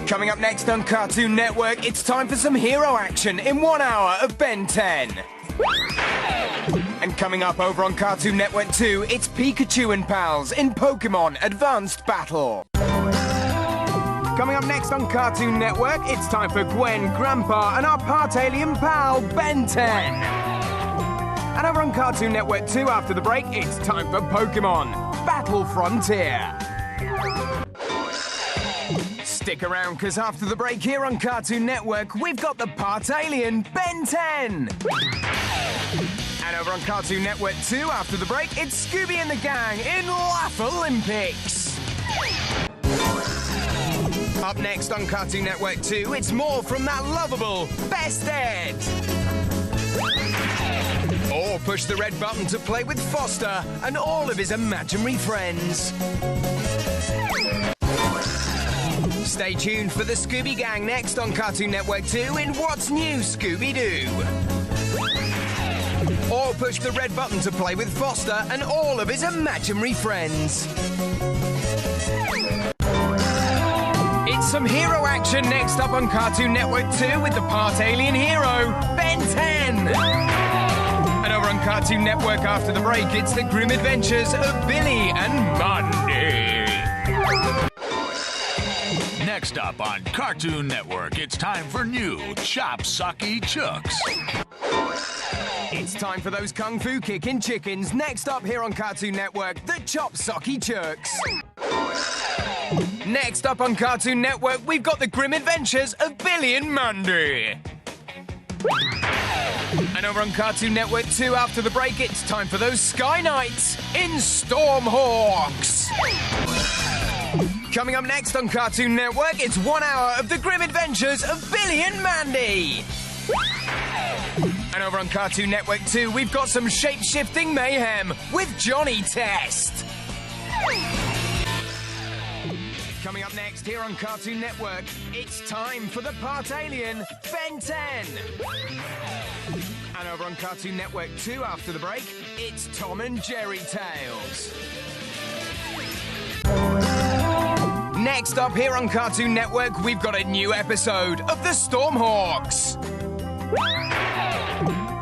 Coming up next on Cartoon Network, it's time for some hero action in 1 hour of Ben 10. And coming up over on Cartoon Network 2, it's Pikachu and pals in Pokemon Advanced Battle. Coming up next on Cartoon Network, it's time for Gwen, Grandpa, and our part-alien pal, Ben 10. And over on Cartoon Network 2, after the break, it's time for Pokemon Battle Frontier. Stick around, because after the break here on Cartoon Network, we've got the part-alien Ben 10. And over on Cartoon Network 2, after the break, it's Scooby and the gang in Laugh Olympics. Up next on Cartoon Network 2, it's more from that lovable Best Ed. Or push the red button to play with Foster and all of his imaginary friends. Stay tuned for the Scooby Gang next on Cartoon Network 2 in What's New, Scooby-Doo. Or push the red button to play with Foster and all of his imaginary friends. It's some hero action next up on Cartoon Network 2 with the part-alien hero, Ben 10. And over on Cartoon Network after the break, it's the grim adventures of Billy and Mandy. Next up on Cartoon Network, it's time for new Chop Sucky Chooks. It's time for those Kung Fu kicking chickens. Next up here on Cartoon Network, the Chop Sucky Chooks. Next up on Cartoon Network, we've got the grim adventures of Billy and Mandy. And over on Cartoon Network 2, after the break, it's time for those Sky Knights in Stormhawks. Coming up next on Cartoon Network, it's 1 hour of the grim adventures of Billy and Mandy. And over on Cartoon Network 2, we've got some shape-shifting mayhem with Johnny Test. Coming up next here on Cartoon Network, it's time for the part-alien Ben 10. And over on Cartoon Network 2, after the break, it's Tom and Jerry Tales. Next up here on Cartoon Network, we've got a new episode of the Stormhawks.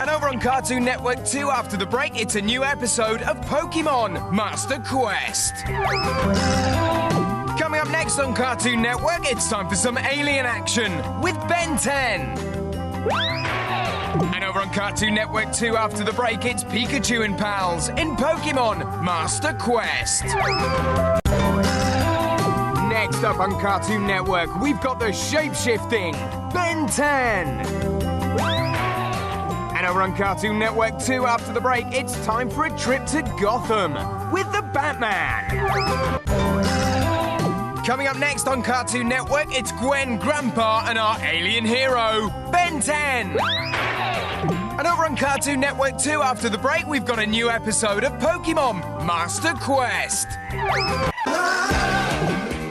And over on Cartoon Network 2, after the break, it's a new episode of Pokemon Master Quest. Coming up next on Cartoon Network, it's time for some alien action with Ben 10. And over on Cartoon Network 2, after the break, it's Pikachu and pals in Pokemon Master Quest. Next up on Cartoon Network, we've got the shape-shifting Ben 10. And over on Cartoon Network 2, after the break, it's time for a trip to Gotham with the Batman. Coming up next on Cartoon Network, it's Gwen, Grandpa, and our alien hero, Ben 10. And over on Cartoon Network 2, after the break, we've got a new episode of Pokemon Master Quest.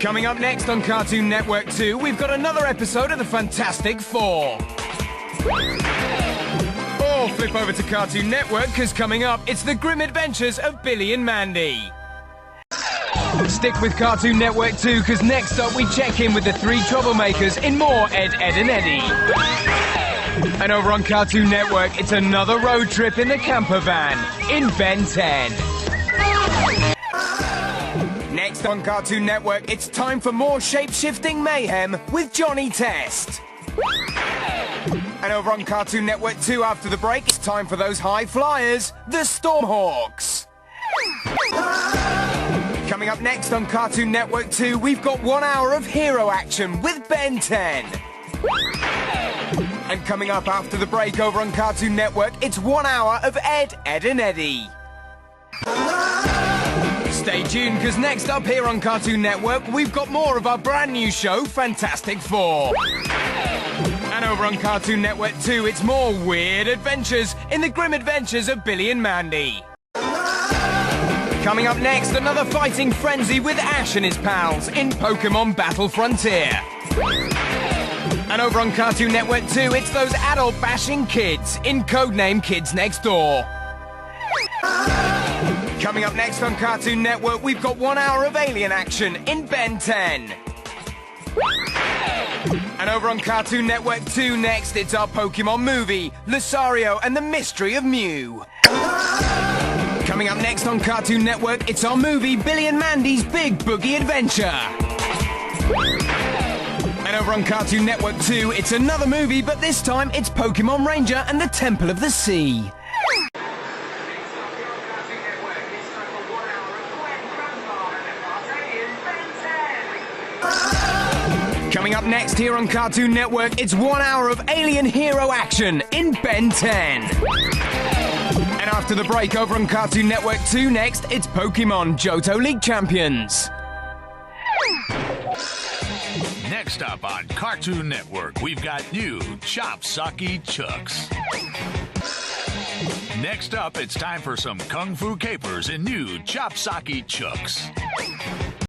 Coming up next on Cartoon Network 2, we've got another episode of the Fantastic Four. Or flip over to Cartoon Network, because coming up, it's the grim adventures of Billy and Mandy. Stick with Cartoon Network 2, because next up we check in with the three troublemakers in more Ed, Edd and Eddy. And over on Cartoon Network, it's another road trip in the camper van in Ben 10. Next on Cartoon Network, it's time for more shape-shifting mayhem with Johnny Test. And over on Cartoon Network 2, after the break, it's time for those high flyers, the Stormhawks. Coming up next on Cartoon Network 2, we've got 1 hour of hero action with Ben 10. And coming up after the break over on Cartoon Network, it's 1 hour of Ed, Edd and Eddy. Stay tuned, because next up here on Cartoon Network, we've got more of our brand new show, Fantastic Four. And over on Cartoon Network 2, it's more weird adventures in the grim adventures of Billy and Mandy. Coming up next, another fighting frenzy with Ash and his pals in Pokemon Battle Frontier. And over on Cartoon Network 2, it's those adult-bashing kids in Codename Kids Next Door. Coming up next on Cartoon Network, we've got 1 hour of alien action in Ben 10. And over on Cartoon Network 2 next, it's our Pokemon movie, Lucario and the Mystery of Mew. Coming up next on Cartoon Network, it's our movie, Billy and Mandy's Big Boogie Adventure. And over on Cartoon Network 2, it's another movie, but this time it's Pokemon Ranger and the Temple of the Sea. Coming up next here on Cartoon Network, it's 1 hour of alien hero action in Ben 10. And after the break over on Cartoon Network 2 next, it's Pokemon Johto League Champions. Next up on Cartoon Network, we've got new Chop Sucky Chooks. Next up, it's time for some Kung Fu Capers in new Chop Sucky Chooks.